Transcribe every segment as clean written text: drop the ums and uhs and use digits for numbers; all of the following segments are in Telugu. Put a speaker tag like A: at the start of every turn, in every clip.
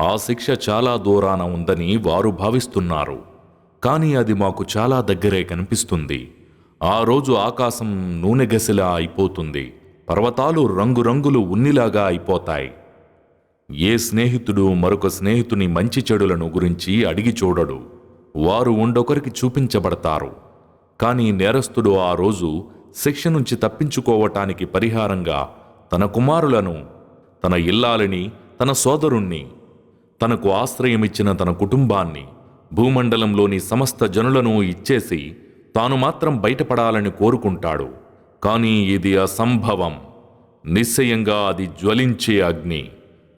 A: ఆ శిక్ష చాలా దూరాన ఉందని వారు భావిస్తున్నారు. కానీ అది మాకు చాలా దగ్గరే కనిపిస్తుంది. ఆ రోజు ఆకాశం నూనె గసిలా అయిపోతుంది, పర్వతాలు రంగురంగులు ఉన్నిలాగా అయిపోతాయి. ఏ స్నేహితుడు మరొక స్నేహితుని మంచి చెడులను గురించి అడిగి చూడడు. వారు ఉండొకరికి చూపించబడతారు. కానీ నేరస్తుడు ఆ రోజు శిక్ష నుంచి తప్పించుకోవటానికి పరిహారంగా తన కుమారులను, తన ఇల్లాలిని, తన సోదరుణ్ణి, తనకు ఆశ్రయమిచ్చిన తన కుటుంబాన్ని, భూమండలంలోని సమస్త జనులను ఇచ్చేసి తాను మాత్రం బయటపడాలని కోరుకుంటాడు. కానీ ఇది అసంభవం. నిశ్చయంగా అది జ్వలించే అగ్ని.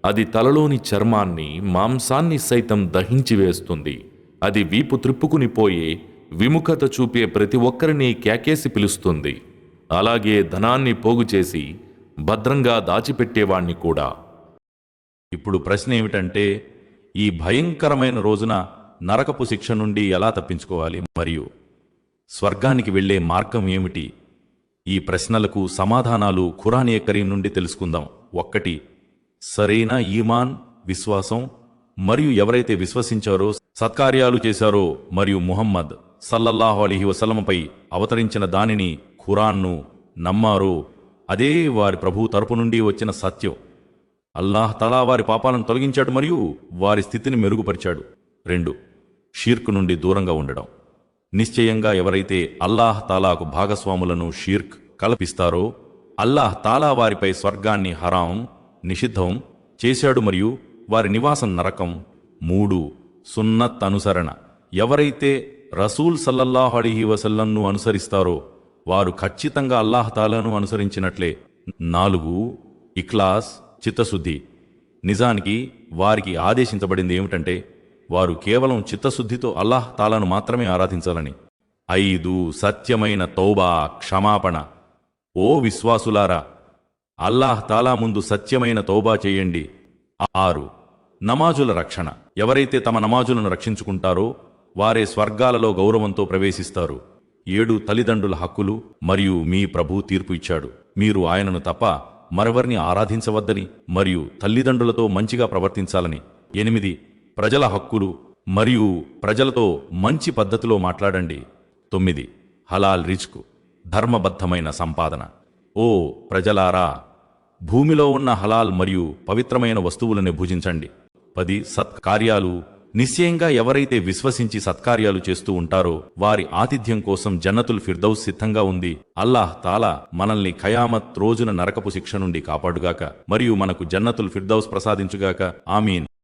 A: అది తలలోని చర్మాన్ని, మాంసాన్ని సైతం దహించి వేస్తుంది. అది వీపు త్రిప్పుకుని పోయే, విముఖత చూపే ప్రతి ఒక్కరిని కేకేసి పిలుస్తుంది. అలాగే ధనాన్ని పోగు చేసి భద్రంగా దాచిపెట్టేవాణ్ణి కూడా.
B: ఇప్పుడు ప్రశ్న ఏమిటంటే, ఈ భయంకరమైన రోజున నరకపు శిక్ష నుండి ఎలా తప్పించుకోవాలి మరియు స్వర్గానికి వెళ్లే మార్గం ఏమిటి? ఈ ప్రశ్నలకు సమాధానాలు ఖురాన్ కరీం నుండి తెలుసుకుందాం. 1. సరైన ఈమాన్, విశ్వాసం. మరియు ఎవరైతే విశ్వసించారో, సత్కార్యాలు చేశారో మరియు ముహమ్మద్ సల్లల్లాహు అలైహి వసల్లంపై అవతరించిన దానిని, ఖురాన్ను నమ్మారో, అదే వారి ప్రభు తరపు నుండి వచ్చిన సత్యం. అల్లాహ్ తఆలా వారి పాపాలను తొలగించాడు మరియు వారి స్థితిని మెరుగుపరిచాడు. 2. షిర్క్ నుండి దూరంగా ఉండడం. నిశ్చయంగా ఎవరైతే అల్లాహ్ తాలాకు భాగస్వాములను షిర్క్ కల్పిస్తారో, అల్లాహ్ తాలా వారిపై స్వర్గాన్ని హరాం, నిషిద్ధం చేశాడు మరియు వారి నివాసం నరకం. 3. సున్నత్ అనుసరణ. ఎవరైతే రసూల్ సల్లల్లాహు అలైహి వసల్లంను అనుసరిస్తారో వారు ఖచ్చితంగా అల్లాహ్ తాలాను అనుసరించినట్లే. 4. ఇఖ్లాస్, చిత్తశుద్ధి. నిజానికి వారికి ఆదేశించబడింది ఏమిటంటే, వారు కేవలం చిత్తశుద్ధితో అల్లాహ్ తాలాను మాత్రమే ఆరాధించాలని. 5. సత్యమైన తౌబా, క్షమాపణ. ఓ విశ్వాసులారా, అల్లాహ్ తాలా ముందు సత్యమైన తౌబా చేయండి. 6. నమాజుల రక్షణ. ఎవరైతే తమ నమాజులను రక్షించుకుంటారో వారే స్వర్గాలలో గౌరవంతో ప్రవేశిస్తారు. 7. తల్లిదండ్రుల హక్కులు. మరియు మీ ప్రభు తీర్పు ఇచ్చాడు, మీరు ఆయనను తప్ప మరెవరిని ఆరాధించవద్దని మరియు తల్లిదండ్రులతో మంచిగా ప్రవర్తించాలని. 8. ప్రజల హక్కులు మరియు ప్రజలతో మంచి పద్ధతిలో మాట్లాడండి. 9. హలాల్ రిజ్క్, ధర్మబద్ధమైన సంపాదన. ఓ ప్రజలారా, భూమిలో ఉన్న హలాల్ మరియు పవిత్రమైన వస్తువులను భుజించండి. 10. సత్కార్యాలు. నిశ్చయంగా ఎవరైతే విశ్వసించి సత్కార్యాలు చేస్తూ ఉంటారో వారి ఆతిథ్యం కోసం జన్నతుల్ ఫిర్దౌస్ సిద్ధంగా ఉంది. అల్లాహ్ తాలా మనల్ని ఖయామత్ రోజున నరకపు శిక్ష నుండి కాపాడుగాక మరియు మనకు జన్నతుల్ ఫిర్దౌస్ ప్రసాదించుగాక. ఆమీన్.